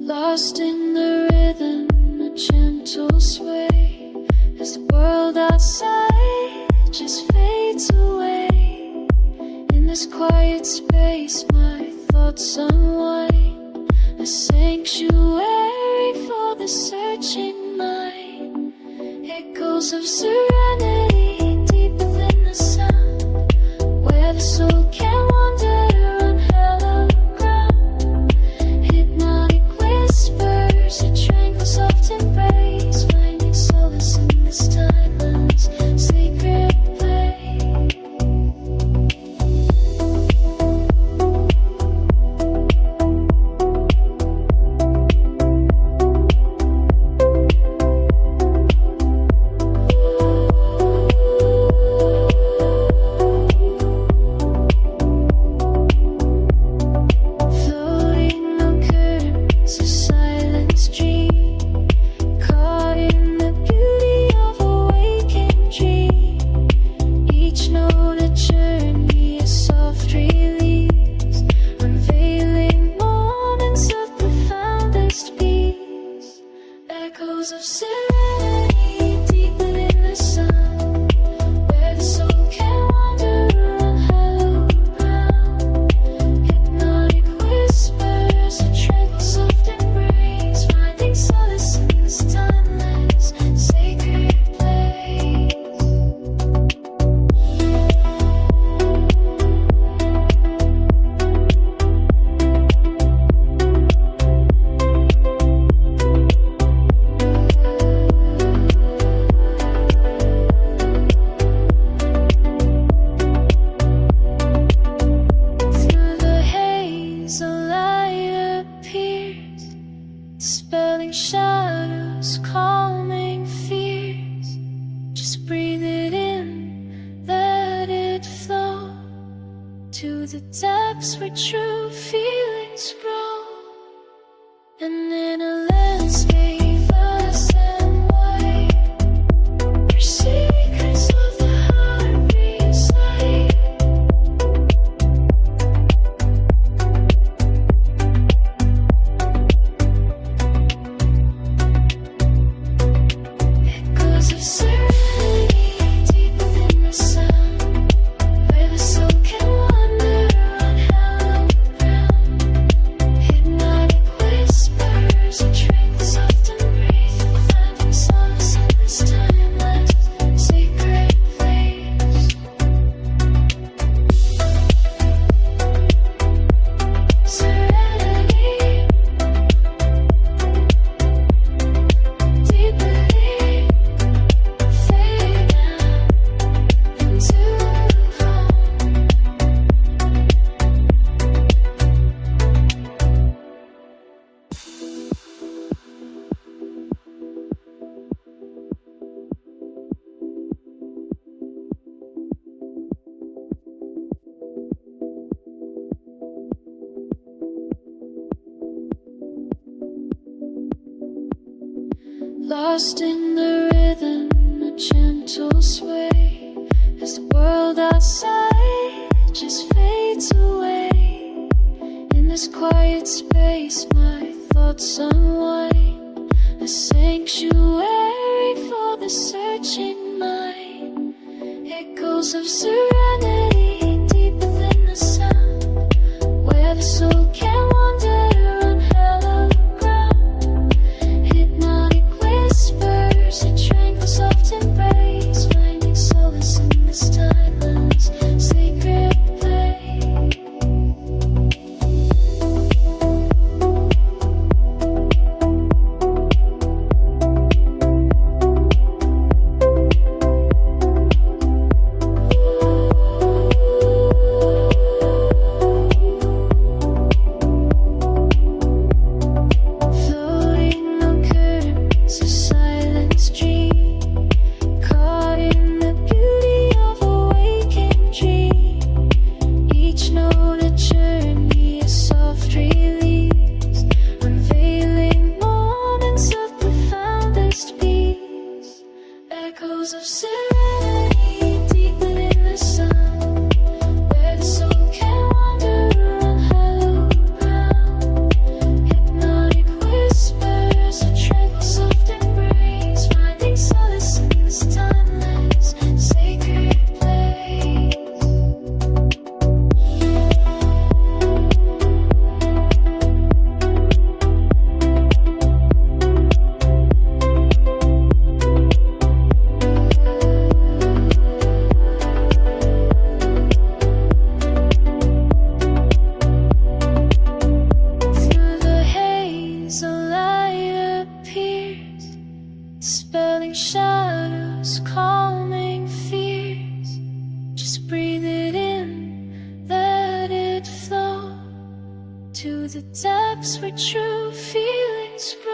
Lost in the rhythm, a gentle sway, as the world outside just fades away. In this quiet space, my thoughts unwind, a sanctuary for the searching mind. Echoes of serenity deep within the sound, where the soul can wander unhallowed ground. Hypnotic whispers, a tranquil soft embrace, finding solace in this timeless sacred place. Floating on currents of silence dream, caught in the beauty of a waking dream. Each note a journey, a soft release, unveiling moments of profoundest peace. Echoes of serenity deep within the sound, where the soul can wander unhallowed ground. Hypnotic whispers, a tranquil soft embrace, finding solace in this timeless sacred place. Through the haze, a light appears, dispelling shadows, calming fears. Just breathe it in, let it flow to the depths where true feelings grow. And in a landscape vast and wide, where secrets of the heart reside. Echoes of serenity deep within the sound, where the soul can wander unhallowed ground. Hypnotic whispers, a tranquil soft embrace, finding solace in this timeless sacred place. Serenity deeply fade out into calm. Lost in the rhythm, a gentle sway, as the world outside just fades away. In this quiet space, my thoughts unwind, a sanctuary for the searching mind. Echoes of serenity deep within the sound, where the soul can wander unhallowed ground. Hypnotic whispers, a tranquil soft embrace, finding solace in this timeless sacred place. to the depths where true feelings grow.